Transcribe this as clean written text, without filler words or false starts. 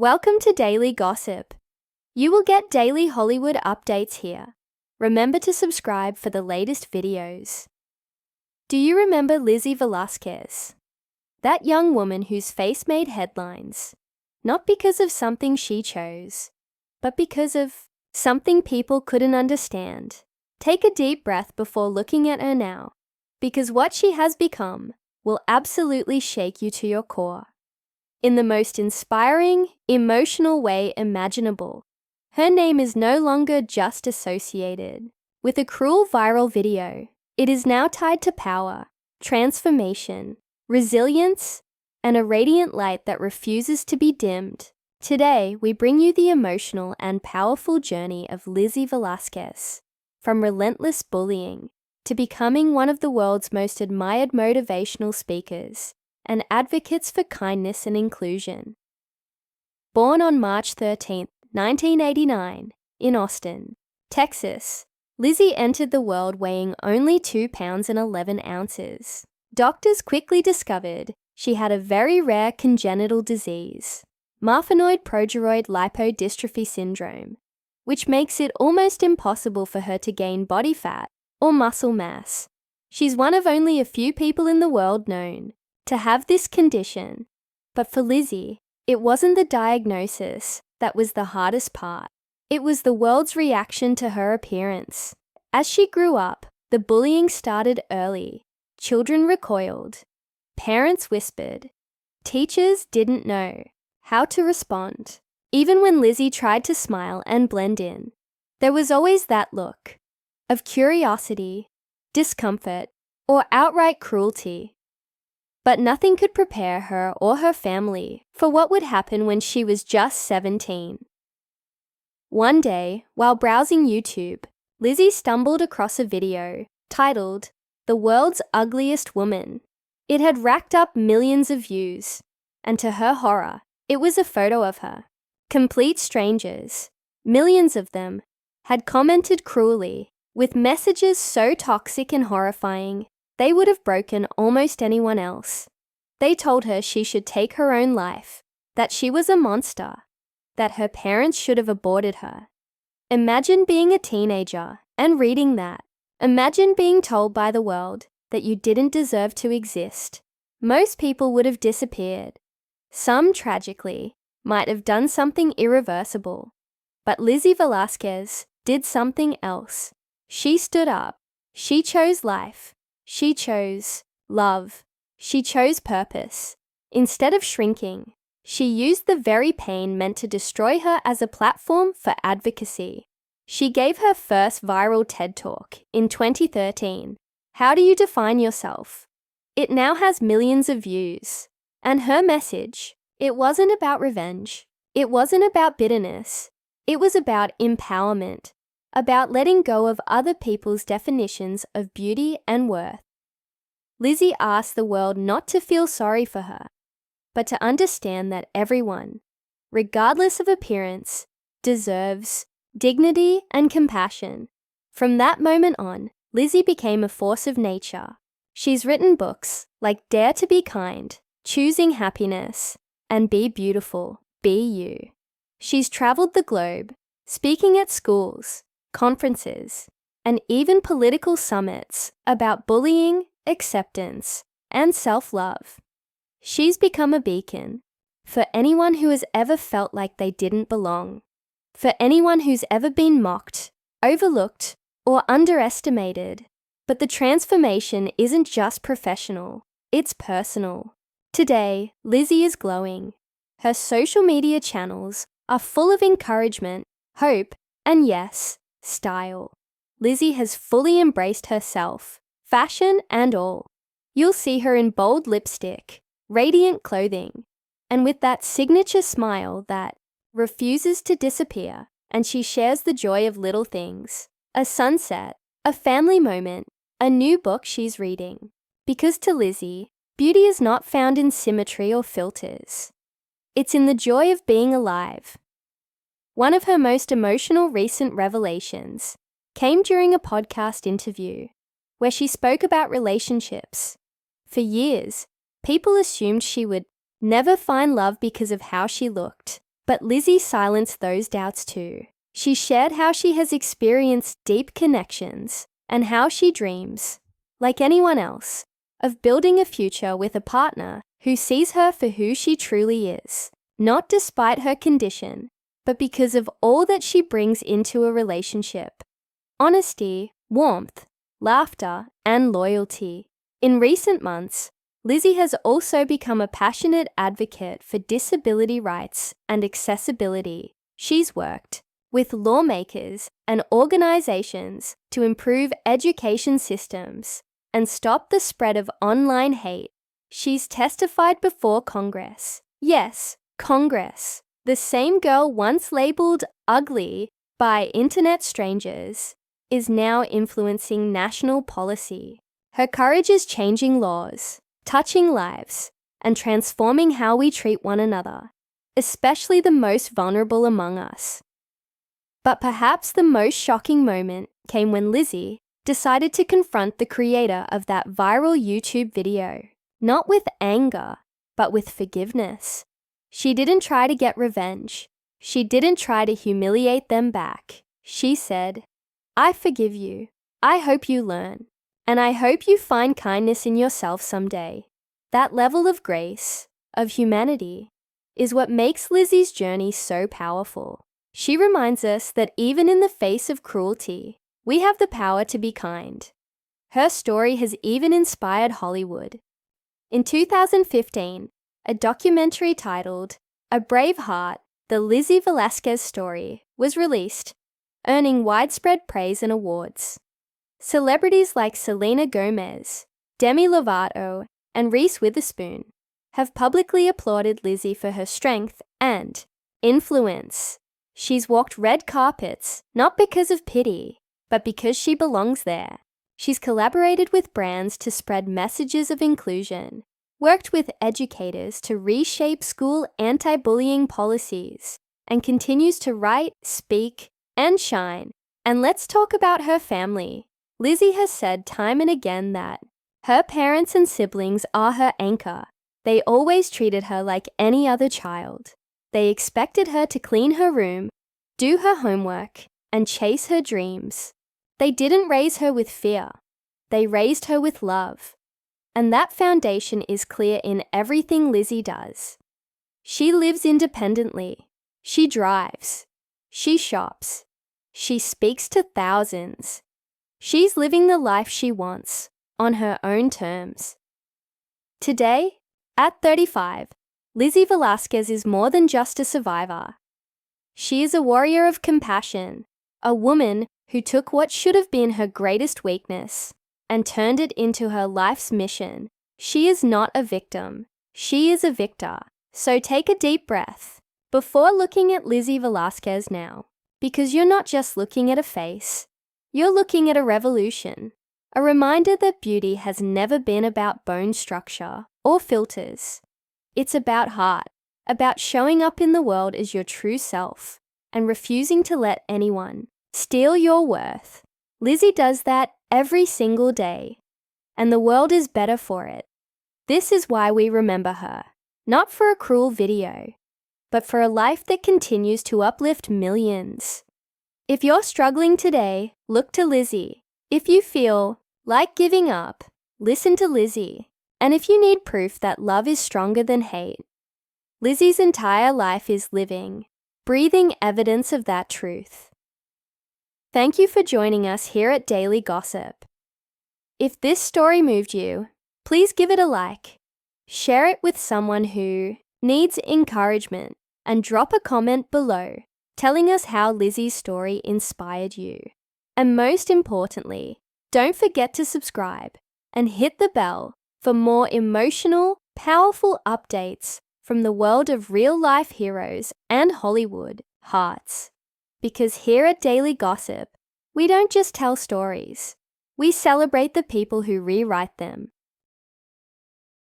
Welcome to Daily Gossip. You will get daily Hollywood updates here. Remember to subscribe for the latest videos. Do you remember Lizzie Velásquez? That young woman whose face made headlines, not because of something she chose, but because of something people couldn't understand. Take a deep breath before looking at her now, because what she has become will absolutely shake you to your core. In the most inspiring, emotional way imaginable, her name is no longer just associated with a cruel viral video. It is now tied to power, transformation, resilience, and a radiant light that refuses to be dimmed. Today, we bring you the emotional and powerful journey of Lizzie Velásquez, from relentless bullying to becoming one of the world's most admired motivational speakers and advocates for kindness and inclusion. Born on March 13, 1989, in Austin, Texas, Lizzie entered the world weighing only 2 pounds and 11 ounces. Doctors quickly discovered she had a very rare congenital disease, marfanoid progeroid lipodystrophy syndrome, which makes it almost impossible for her to gain body fat or muscle mass. She's one of only a few people in the world known to have this condition. But for Lizzie, it wasn't the diagnosis that was the hardest part. It was the world's reaction to her appearance. As she grew up, the bullying started early. Children recoiled. Parents whispered. Teachers didn't know how to respond. Even when Lizzie tried to smile and blend in, there was always that look of curiosity, discomfort, or outright cruelty. But nothing could prepare her or her family for what would happen when she was just 17. One day, while browsing YouTube, Lizzie stumbled across a video titled, "The World's Ugliest Woman." It had racked up millions of views, and to her horror, it was a photo of her. Complete strangers, millions of them, had commented cruelly, with messages so toxic and horrifying, they would have broken almost anyone else. They told her she should take her own life, that she was a monster, that her parents should have aborted her. Imagine being a teenager and reading that. Imagine being told by the world that you didn't deserve to exist. Most people would have disappeared. Some, tragically, might have done something irreversible. But Lizzie Velásquez did something else. She stood up. She chose life. She chose love. She chose purpose. Instead of shrinking, she used the very pain meant to destroy her as a platform for advocacy. She gave her first viral TED Talk in 2013. How do you define yourself? It now has millions of views. And her message, it wasn't about revenge. It wasn't about bitterness. It was about empowerment, about letting go of other people's definitions of beauty and worth. Lizzie asked the world not to feel sorry for her, but to understand that everyone, regardless of appearance, deserves dignity and compassion. From that moment on, Lizzie became a force of nature. She's written books like Dare to Be Kind, Choosing Happiness, and Be Beautiful, Be You. She's traveled the globe, speaking at schools, conferences, and even political summits about bullying, acceptance, and self-love. She's become a beacon for anyone who has ever felt like they didn't belong, for anyone who's ever been mocked, overlooked, or underestimated. But the transformation isn't just professional, it's personal. Today, Lizzie is glowing. Her social media channels are full of encouragement, hope, and yes, style. Lizzie has fully embraced herself, fashion and all. You'll see her in bold lipstick, radiant clothing, and with that signature smile that refuses to disappear, and she shares the joy of little things. A sunset, a family moment, a new book she's reading. Because to Lizzie, beauty is not found in symmetry or filters. It's in the joy of being alive. One of her most emotional recent revelations came during a podcast interview where she spoke about relationships. For years, people assumed she would never find love because of how she looked. But Lizzie silenced those doubts too. She shared how she has experienced deep connections and how she dreams, like anyone else, of building a future with a partner who sees her for who she truly is, not despite her condition, but because of all that she brings into a relationship: honesty, warmth, laughter, and loyalty. In recent months, Lizzie has also become a passionate advocate for disability rights and accessibility. She's worked with lawmakers and organizations to improve education systems and stop the spread of online hate. She's testified before Congress. Yes, Congress. The same girl once labeled ugly by internet strangers is now influencing national policy. Her courage is changing laws, touching lives, and transforming how we treat one another, especially the most vulnerable among us. But perhaps the most shocking moment came when Lizzie decided to confront the creator of that viral YouTube video, not with anger, but with forgiveness. She didn't try to get revenge. She didn't try to humiliate them back. She said, "I forgive you. I hope you learn. And I hope you find kindness in yourself someday." That level of grace, of humanity, is what makes Lizzie's journey so powerful. She reminds us that even in the face of cruelty, we have the power to be kind. Her story has even inspired Hollywood. In 2015, a documentary titled A Brave Heart, the Lizzie Velásquez story, was released, earning widespread praise and awards. Celebrities like Selena Gomez, Demi Lovato, and Reese Witherspoon have publicly applauded Lizzie for her strength and influence. She's walked red carpets, not because of pity, but because she belongs there. She's collaborated with brands to spread messages of inclusion, worked with educators to reshape school anti-bullying policies, and continues to write, speak, and shine. And let's talk about her family. Lizzie has said time and again that her parents and siblings are her anchor. They always treated her like any other child. They expected her to clean her room, do her homework, and chase her dreams. They didn't raise her with fear. They raised her with love. And that foundation is clear in everything Lizzie does. She lives independently. She drives. She shops. She speaks to thousands. She's living the life she wants, on her own terms. Today, at 35, Lizzie Velásquez is more than just a survivor. She is a warrior of compassion, a woman who took what should have been her greatest weakness and turned it into her life's mission. She is not a victim. She is a victor. So take a deep breath before looking at Lizzie Velásquez now, because you're not just looking at a face, you're looking at a revolution, a reminder that beauty has never been about bone structure or filters. It's about heart, about showing up in the world as your true self and refusing to let anyone steal your worth. Lizzie does that every single day, and the world is better for it. This is why we remember her, not for a cruel video, but for a life that continues to uplift millions. If you're struggling today, look to Lizzie. If you feel like giving up, listen to Lizzie. And if you need proof that love is stronger than hate, Lizzie's entire life is living, breathing evidence of that truth. Thank you for joining us here at Daily Gossip. If this story moved you, please give it a like, share it with someone who needs encouragement, and drop a comment below telling us how Lizzie's story inspired you. And most importantly, don't forget to subscribe and hit the bell for more emotional, powerful updates from the world of real-life heroes and Hollywood hearts. Because here at Daily Gossip, we don't just tell stories. We celebrate the people who rewrite them.